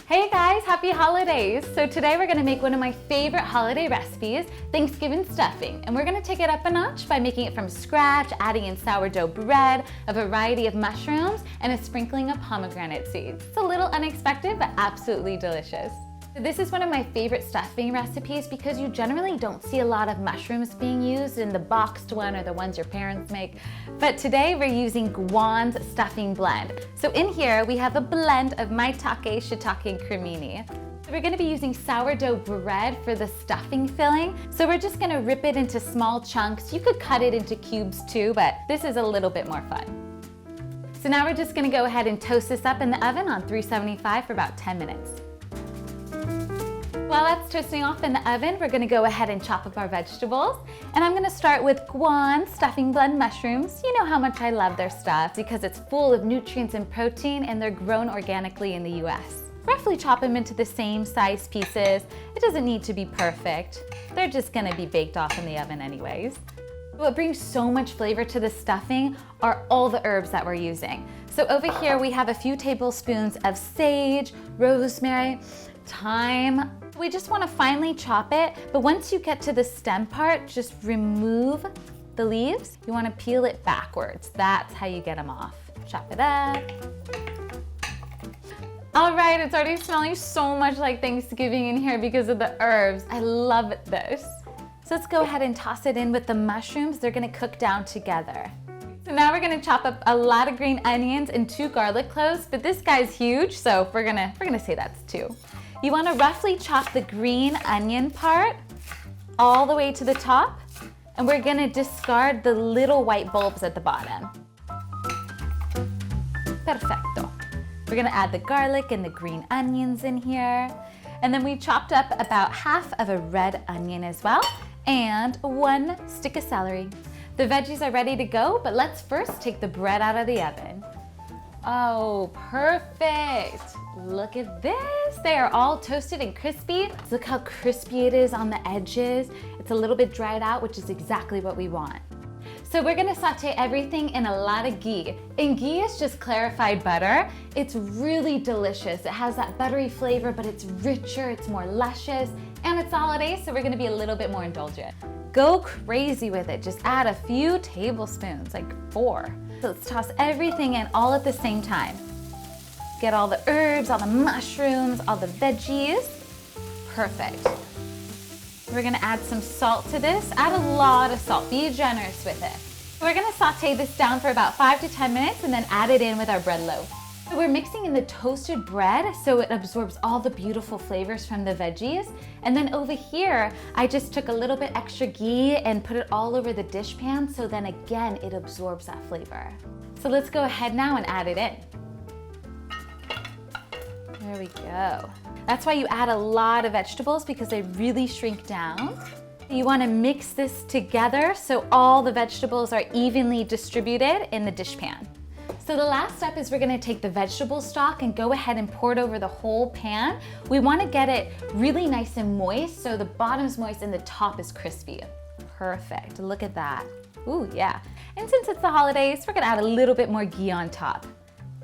Hey guys, happy holidays! So today we're gonna make one of my favorite holiday recipes, Thanksgiving stuffing. And we're gonna take it up a notch by making it from scratch, adding in sourdough bread, a variety of mushrooms, and a sprinkling of pomegranate seeds. It's a little unexpected, but absolutely delicious. This is one of my favorite stuffing recipes because you generally don't see a lot of mushrooms being used in the boxed one or the ones your parents make. But today we're using Guan's stuffing blend. So in here we have a blend of maitake, shiitake, and cremini. We're gonna be using sourdough bread for the stuffing filling. So we're just gonna rip it into small chunks. You could cut it into cubes too, but this is a little bit more fun. So now we're just gonna go ahead and toast this up in the oven on 375 for about 10 minutes. While that's toasting off in the oven, we're gonna go ahead and chop up our vegetables. And I'm gonna start with Guan stuffing blend mushrooms. You know how much I love their stuff because it's full of nutrients and protein and they're grown organically in the US. Roughly chop them into the same size pieces. It doesn't need to be perfect. They're just gonna be baked off in the oven anyways. What brings so much flavor to the stuffing are all the herbs that we're using. So over here we have a few tablespoons of sage, rosemary, thyme. We just want to finely chop it, but once you get to the stem part, just remove the leaves. You want to peel it backwards. That's how you get them off. Chop it up. All right, it's already smelling so much like Thanksgiving in here because of the herbs. I love this. So let's go ahead and toss it in with the mushrooms. They're gonna cook down together. So now we're gonna chop up a lot of green onions and 2 garlic cloves, but this guy's huge, so we're gonna say that's 2. You wanna roughly chop the green onion part all the way to the top, and we're gonna discard the little white bulbs at the bottom. Perfecto. We're gonna add the garlic and the green onions in here. And then we chopped up about half of a red onion as well, and 1 stick of celery. The veggies are ready to go, but let's first take the bread out of the oven. Oh, perfect. Look at this. They are all toasted and crispy. Look how crispy it is on the edges. It's a little bit dried out, which is exactly what we want. So we're gonna saute everything in a lot of ghee. And ghee is just clarified butter. It's really delicious. It has that buttery flavor, but it's richer, it's more luscious, and it's holidays, so we're gonna be a little bit more indulgent. Go crazy with it. Just add a few tablespoons, like 4. So let's toss everything in all at the same time. Get all the herbs, all the mushrooms, all the veggies. Perfect. We're gonna add some salt to this. Add a lot of salt, be generous with it. We're gonna saute this down for about 5 to 10 minutes and then add it in with our bread loaf. So we're mixing in the toasted bread so it absorbs all the beautiful flavors from the veggies. And then over here, I just took a little bit extra ghee and put it all over the dish pan so then again, it absorbs that flavor. So let's go ahead now and add it in. There we go. That's why you add a lot of vegetables because they really shrink down. You want to mix this together so all the vegetables are evenly distributed in the dish pan. So the last step is we're going to take the vegetable stock and go ahead and pour it over the whole pan. We want to get it really nice and moist so the bottom's moist and the top is crispy. Perfect. Look at that. Ooh, yeah. And since it's the holidays, we're going to add a little bit more ghee on top.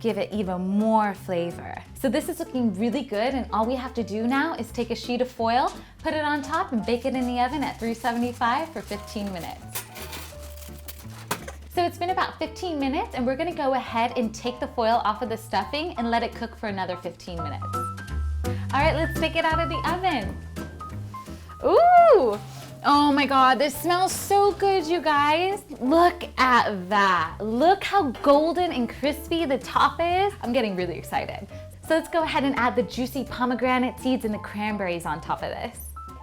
Give it even more flavor. So this is looking really good, and all we have to do now is take a sheet of foil, put it on top, and bake it in the oven at 375 for 15 minutes. So it's been about 15 minutes, and we're gonna go ahead and take the foil off of the stuffing and let it cook for another 15 minutes. All right, let's take it out of the oven. Ooh! Oh my God, this smells so good, you guys. Look at that. Look how golden and crispy the top is. I'm getting really excited. So let's go ahead and add the juicy pomegranate seeds and the cranberries on top of this.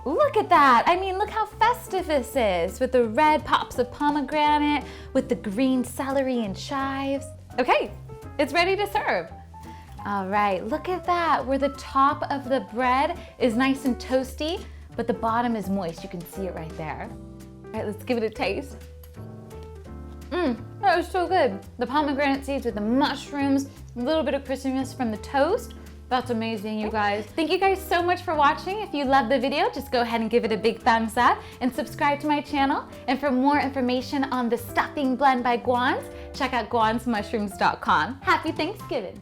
Look at that. I mean, look how festive this is with the red pops of pomegranate, with the green celery and chives. Okay, it's ready to serve. All right, look at that, where the top of the bread is nice and toasty, but the bottom is moist. You can see it right there. All right, let's give it a taste. That was so good. The pomegranate seeds with the mushrooms, a little bit of crispiness from the toast. That's amazing, you guys. Thank you guys so much for watching. If you loved the video, just go ahead and give it a big thumbs up and subscribe to my channel. And for more information on the stuffing blend by Guan's, check out guansmushrooms.com. Happy Thanksgiving.